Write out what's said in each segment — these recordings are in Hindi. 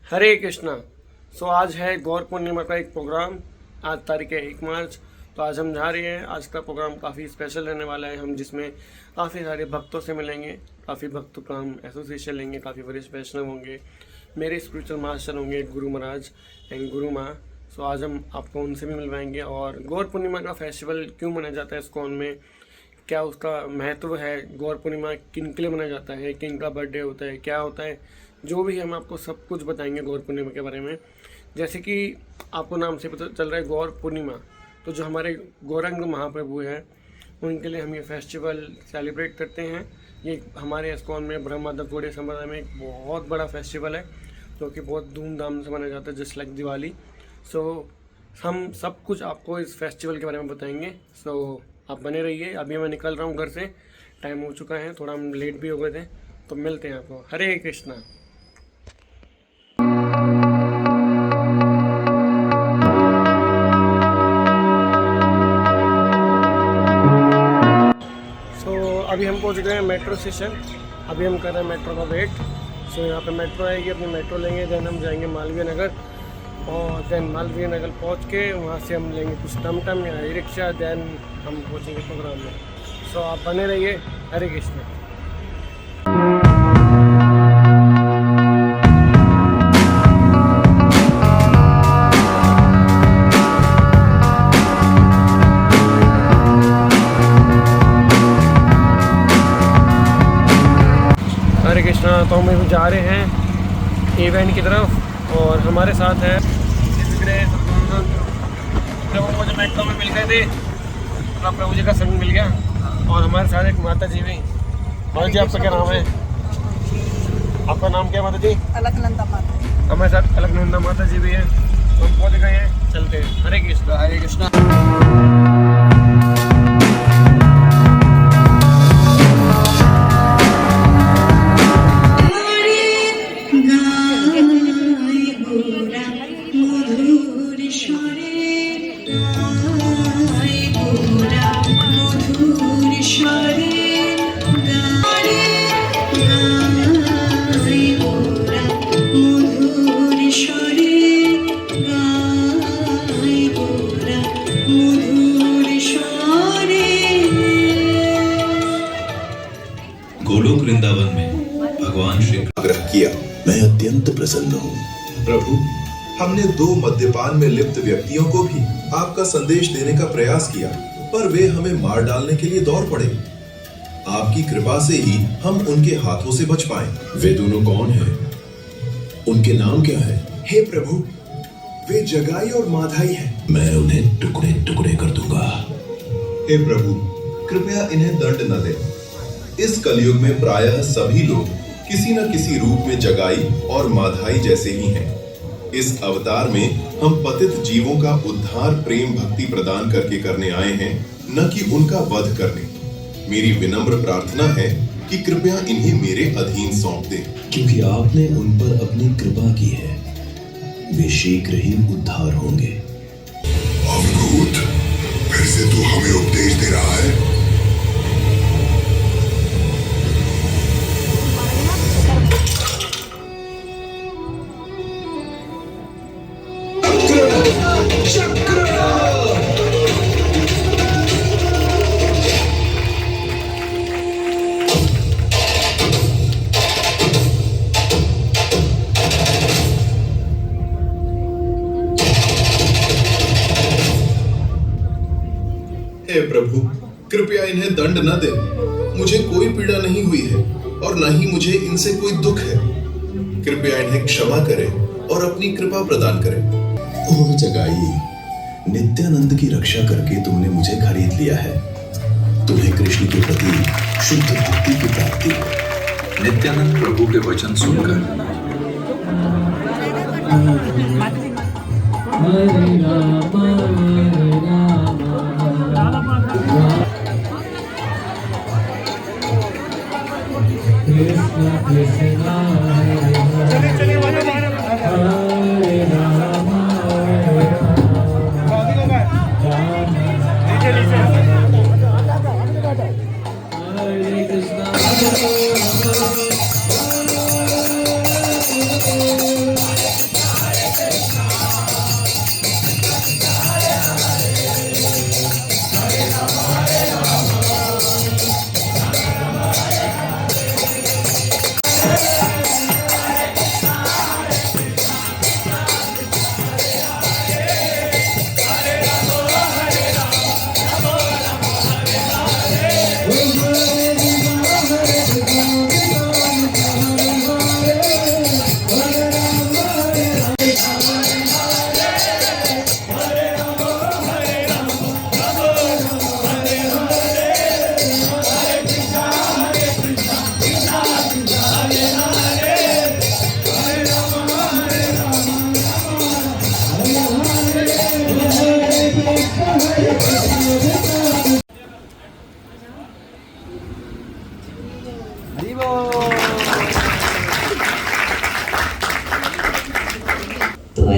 हरे कृष्णा। आज है गौर पूर्णिमा का एक प्रोग्राम। आज तारीख है 1 मार्च। तो आज हम जा रहे हैं। आज का प्रोग्राम काफ़ी स्पेशल रहने वाला है। हम जिसमें काफ़ी सारे भक्तों से मिलेंगे, काफ़ी भक्तों का हम एसोसिएशन लेंगे, काफ़ी वरिष्ठ वैष्णव होंगे, मेरे स्पिरिचुअल मास्टर होंगे, गुरु महाराज एंड गुरु माँ। आज हम आपको उनसे भी मिलवाएंगे। और गौर पूर्णिमा का फेस्टिवल क्यों मनाया जाता है इस्कॉन में, क्या उसका महत्व है, गौर पूर्णिमा किन के लिए मनाया जाता है, किन का बर्थडे होता है, क्या होता है, जो भी हम आपको सब कुछ बताएंगे गौर पूर्णिमा के बारे में। जैसे कि आपको नाम से पता चल रहा है गौर पूर्णिमा, तो जो हमारे गौरंग महाप्रभु हैं उनके लिए हम ये फेस्टिवल सेलिब्रेट करते हैं। ये हमारे इस्कॉन में ब्रह्मादत्त गौड़ीय संप्रदाय में एक बहुत बड़ा फेस्टिवल है जो कि बहुत धूमधाम से मनाया जाता है, जस्ट लाइक दिवाली। हम सब कुछ आपको इस फेस्टिवल के बारे में बताएंगे। आप बने रहिए। अभी मैं निकल रहा हूँ घर से, टाइम हो चुका है, थोड़ा हम लेट भी हो गए थे। तो मिलते हैं आपको। हरे कृष्णा। अभी हम पहुँच गए हैं मेट्रो स्टेशन। अभी हम कर रहे हैं मेट्रो का वेट। यहाँ पे मेट्रो आएगी, अपनी मेट्रो लेंगे, देन हम जाएंगे मालवीय नगर। और देन मालवीय नगर पहुँच के वहाँ से हम लेंगे कुछ टमटम या ई रिक्शा, देन हम पहुँचेंगे प्रोग्राम में। आप बने रहिए। हरे कृष्ण। हरे कृष्णा। तो हम अभी जा रहे हैं इवेंट की तरफ और हमारे साथ है प्रभु। मुझे मेट्रो में मिल गए थे, प्रभु जी का संग मिल गया। और हमारे साथ एक माता जी भी। माता जी, आपका क्या नाम है? आपका नाम क्या है माता जी? अलकनंदा माता। हमारे साथ अलकनंदा माता जी भी है। तो हम पहुँच गए हैं, चलते हैं। हरे कृष्णा। हरे कृष्णा। गोलोक वृंदावन में भगवान श्री आग्रह किया। मैं अत्यंत प्रसन्न हूँ प्रभु। हमने 2 मद्यपान में लिप्त व्यक्तियों को भी आपका संदेश देने का प्रयास किया, पर वे हमें मार डालने के लिए दौड़ पड़े। आपकी कृपा से ही हम उनके हाथों से बच पाए। वे दोनों कौन हैं? उनके नाम क्या है? हे प्रभु, वे जगाई और माधाई हैं। मैं उन्हें टुकड़े टुकड़े कर दूंगा। हे प्रभु, कृपया इन्हें दंड न दें। इस कलयुग में प्रायः सभी लोग किसी न किसी रूप में जगाई और माधाई जैसे ही हैं। इस अवतार में हम पतित जीवों का उद्धार प्रेम भक्ति प्रदान करके करने आए हैं, न कि उनका वध करने। मेरी विनम्र प्रार्थना है कि कृपया इन्हें मेरे अधीन सौंप दें। क्योंकि आपने उन पर अपनी कृपा की है, वे शीघ्र ही उद्धार होंगे। अवधूत, फिर से तू हमें उपदेश दे रहा है? हे प्रभु, कृपया इन्हें दंड न दें। मुझे कोई पीड़ा नहीं हुई है और न ही मुझे इनसे कोई दुख है। कृपया इन्हें क्षमा करें और अपनी कृपा प्रदान करें। ओह जगाई, नित्यानंद की रक्षा करके तुमने मुझे खरीद लिया है। तुम्हें कृष्ण के प्रति शुद्ध भक्ति की प्राप्ति हो। नित्यानंद प्रभु के वचन सुनकर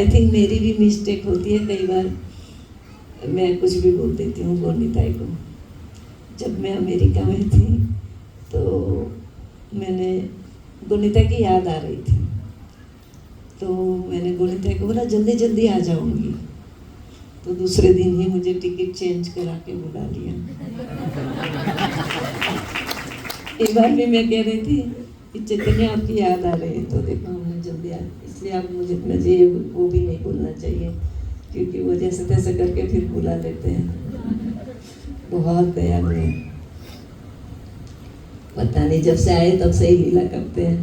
आई थिंक मेरी भी मिस्टेक होती है कई बार, मैं कुछ भी बोल देती हूँ गोरनीताई को। जब मैं अमेरिका में थी तो मैंने गोरनीताई की याद आ रही थी, तो मैंने गोरनीताई को बोला जल्दी जल्दी आ जाऊँगी, तो दूसरे दिन ही मुझे टिकट चेंज करा के बुला लिया। एक बार भी मैं कह रही थी कि चैतन्य आपकी याद आ रही है, तो देखो हमने जल्दी आ, इसलिए आप मुझे वो भी नहीं बोलना चाहिए, क्योंकि वो जैसे तैसे करके फिर बुला लेते हैं। बहुत दयालु है, पता नहीं जब से आए तब से ही लीला करते हैं।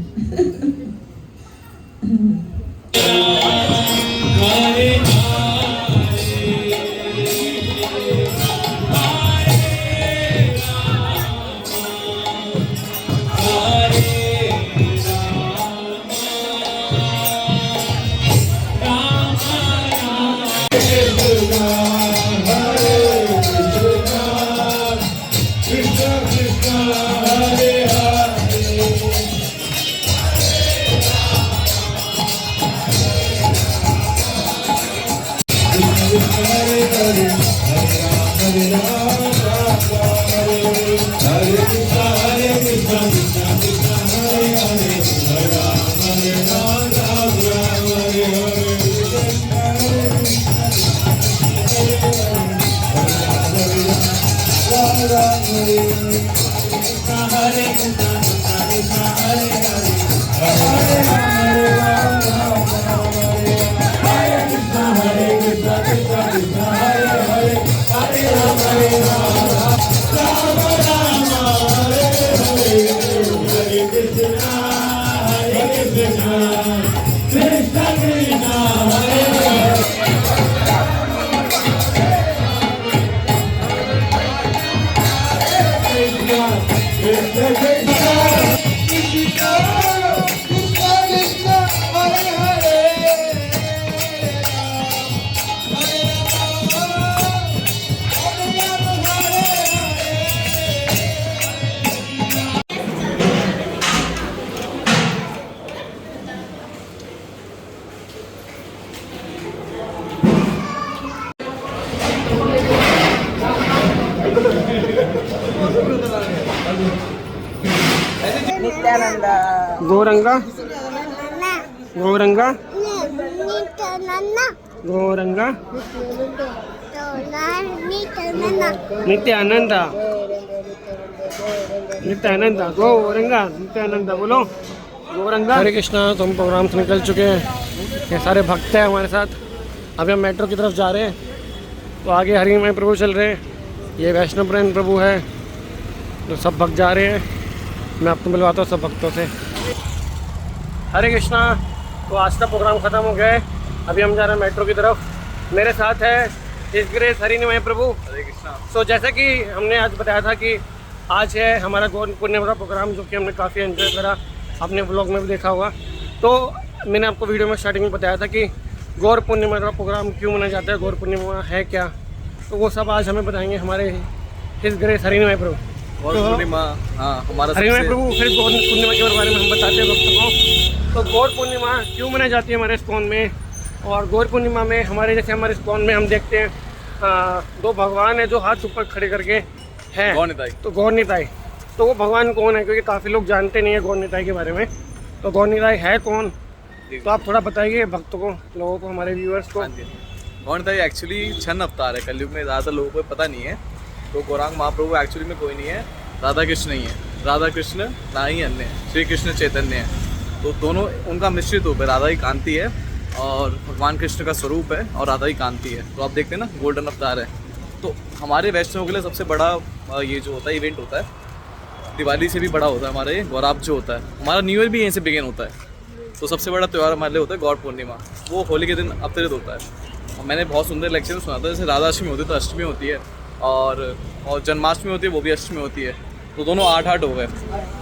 गौरंगा गौरंगा गौरंगा नित्यानंद नित्यानंद गौरंगा नित्यानंद बोलो गौरंगा। हरे कृष्णा। तो हम प्रोग्राम से निकल चुके हैं, ये सारे भक्त हैं हमारे साथ। अभी हम मेट्रो की तरफ जा रहे हैं, तो आगे हरिमय प्रभु चल रहे हैं, ये वैष्णव प्रेम प्रभु है, तो सब भक्त जा रहे हैं। मैं आपको मिलवाता हूँ सब भक्तों से। हरे कृष्णा। तो आज का प्रोग्राम ख़त्म हो गया है, अभी हम जा रहे हैं मेट्रो की तरफ। मेरे साथ है हिज ग्रेस हरिमय प्रभु। हरे कृष्णा। सो जैसे कि हमने आज बताया था कि आज है हमारा गौर पूर्णिमा का प्रोग्राम, जो कि हमने काफ़ी एंजॉय करा, आपने व्लॉग में भी देखा होगा। तो मैंने आपको वीडियो में स्टार्टिंग में बताया था कि गौर पूर्णिमा का प्रोग्राम क्यों मनाया जाता है, गौर पूर्णिमा है क्या, तो वो सब आज हमें बताएंगे हमारे हिज ग्रेस हरिमय प्रभु। गौर पूर्णिमा, हाँ हमारा हरिमय प्रभु फिर गौर पूर्णिमा के बारे में हम बताते हैं भक्तों को। तो गौर पूर्णिमा क्यों मनाई जाती है हमारे इस्कॉन में, और गौर पूर्णिमा में हमारे जैसे हमारे इस्कॉन में हम देखते हैं दो भगवान है जो हाथ ऊपर खड़े करके हैं, गौरनिताई। तो गौरनिताई, तो वो भगवान कौन है, क्योंकि काफ़ी लोग जानते नहीं है गौरनिताई के बारे में। तो गौरनिताई है कौन, तो आप थोड़ा बताइए भक्तों को, लोगों को, हमारे व्यूअर्स को। गौरनिताई एक्चुअली 6 अवतार है कलयुग में, ज़्यादातर लोगों को पता नहीं है। तो गौरांग महाप्रभु एक्चुअली में कोई नहीं है, राधा कृष्ण ही है। राधा कृष्ण ना ही अन्य है, श्री कृष्ण चैतन्य है। तो दोनों उनका मिश्रित रूप है, राधा ही कांति है और भगवान कृष्ण का स्वरूप है और राधा ही कांति है। तो आप देखते हैं ना गोल्डन अवतार है। तो हमारे वैष्णव के लिए सबसे बड़ा ये जो होता है इवेंट होता है, दिवाली से भी बड़ा होता है हमारा ये गौराब जो होता है। हमारा न्यू ईयर भी यहीं से बिगिन होता है। तो सबसे बड़ा त्यौहार हमारे लिए होता है गौर पूर्णिमा, वो होली के दिन अवतरित होता है। और मैंने बहुत सुंदर लेक्चर सुना था, जैसे राधा अष्टमी होती है तो अष्टमी होती है, और जन्माष्टमी होती है वो भी अष्टमी होती है। तो दोनों 8-8 हो गए,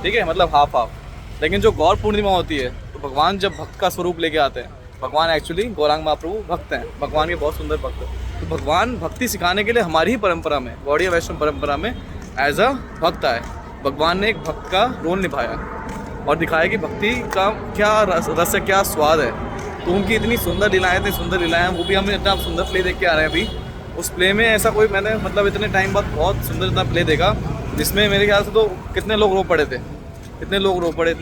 ठीक है, मतलब हाफ हाफ। लेकिन जो गौर पूर्णिमा होती है तो भगवान जब भक्त का स्वरूप लेके आते हैं, भगवान एक्चुअली गौरांग महाप्रभु भक्त हैं, भगवान के बहुत सुंदर भक्त हैं। तो भगवान भक्ति सिखाने के लिए हमारी ही परंपरा में, गौड़ीय वैष्णव परंपरा में एज अ भक्त आए। भगवान ने एक भक्त का रोल निभाया और दिखाया कि भक्ति का क्या रस है, क्या स्वाद है। तो उनकी इतनी सुंदर लीलाएं, वो भी हमें इतना सुंदर प्ले देख के आ रहे हैं अभी। उस प्ले में ऐसा कोई मैंने मतलब इतने टाइम बाद बहुत सुंदर इतना प्ले देखा, जिसमें मेरे ख्याल से तो कितने लोग रो पड़े थे, इतने लोग रो पड़े।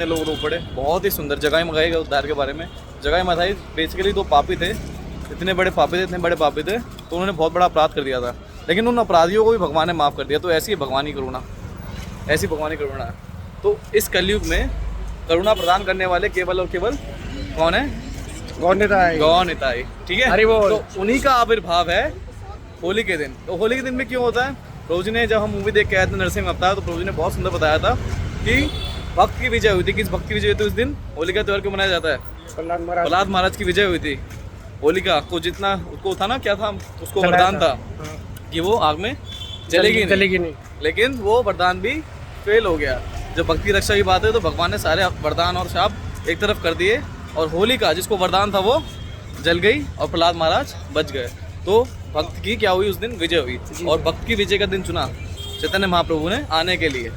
बहुत ही सुंदर। जगाई मगाई के उद्धार के बारे में। जगाई मगाई बेसिकली दो पापी थे, इतने बड़े पापी थे, तो उन्होंने बहुत बड़ा अपराध कर दिया था, लेकिन उन अपराधियों को भी भगवान ने माफ़ कर दिया। तो ऐसी भगवानी करुणा है। तो इस कलयुग में करुणा प्रदान करने वाले केवल और केवल कौन है? गौ निताई। ठीक है, हरि बोल। तो उन्हीं का आविर्भाव है होली के दिन। तो होली के दिन में क्यों होता है? प्रभु जी ने, जब हम मूवी देख के आए थे नरसिंह अवतार, तो प्रभु जी ने बहुत सुंदर बताया था कि भक्त की विजय हुई थी। किस भक्त की विजय हुई थी उस दिन? होली का त्यौहार क्यों मनाया जाता है? प्रहलाद महाराज की विजय हुई थी। होलिका को जितना उसको था ना, क्या था उसको वरदान था कि वो आग में जलेगी नहीं, लेकिन वो वरदान भी फेल हो गया। जब भक्ति रक्षा की बात है तो भगवान ने सारे वरदान और शाप एक तरफ कर दिए, और होलिका जिसको वरदान था वो जल गई और प्रहलाद महाराज बच गए। तो भक्त की क्या हुई उस दिन? विजय हुई। और भक्त की विजय का दिन चुना चैतन्य महाप्रभु ने आने के लिए।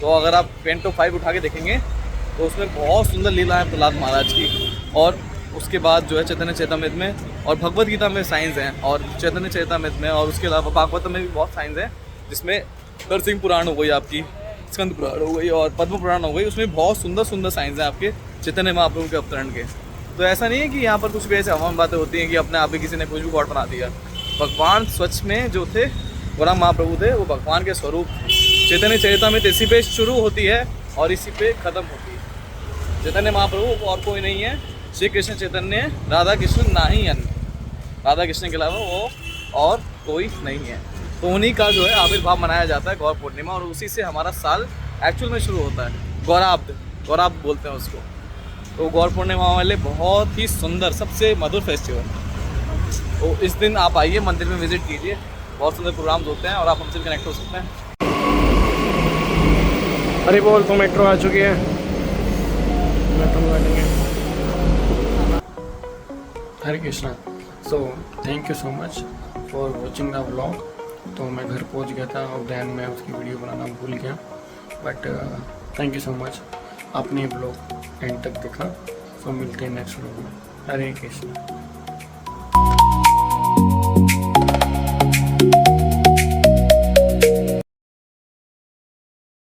तो अगर आप पेन टॉप 5 उठा के देखेंगे तो उसमें बहुत सुंदर लीला है प्रहलाद महाराज की। और उसके बाद जो है चैतन्य चैतामृत में और भगवत गीता में साइंस हैं, और चैतन्य चैतामृत में, और उसके अलावा भागवत में भी बहुत साइंस है, जिसमें नरसिंह पुराण हो गई आपकी, स्कंद पुराण हो गई और पद्म पुराण हो गई। उसमें बहुत सुंदर साइंस हैं आपके चैतन्य महाप्रभु के अवतरण के। तो ऐसा नहीं है कि यहाँ पर कुछ भी ऐसे हवाम बातें होती हैं कि अपने आप ही किसी ने कुछ भी गॉड बना दिया। भगवान सच में जो थे गौरांग महाप्रभु थे, वो भगवान के स्वरूप। चैतन्य चैतामृत इसी पे शुरू होती है और इसी पे ख़त्म होती है। चैतन्य महाप्रभु और कोई नहीं है, श्री कृष्ण चैतन्य, राधा कृष्ण ना ही अन्य, राधा कृष्ण के अलावा वो और कोई नहीं है। तो उन्हीं का जो है आविर्भाव मनाया जाता है गौर पूर्णिमा, और उसी से हमारा साल एक्चुअल में शुरू होता है। गौराब्द बोलते हैं उसको। तो गौर पूर्णिमा वाले बहुत ही सुंदर, सबसे मधुर फेस्टिवल। तो इस दिन आप आइए, मंदिर में विजिट कीजिए, बहुत सुंदर प्रोग्राम्स होते हैं और आप हमसे कनेक्ट हो सकते हैं। हरि बोल। तो मेट्रो आ चुकी है, मेट्रो में बैठेंगे। Hare Krishna. So thank you so much for watching the vlog. तो मैं घर पहुंच गया था और दैन मैं उसकी वीडियो बनाना भूल गया, but thank you so much, आपने ब्लॉग एंड तक देखा। सो मिलते हैं नेक्स्ट व्लॉग में। हरे कृष्णा।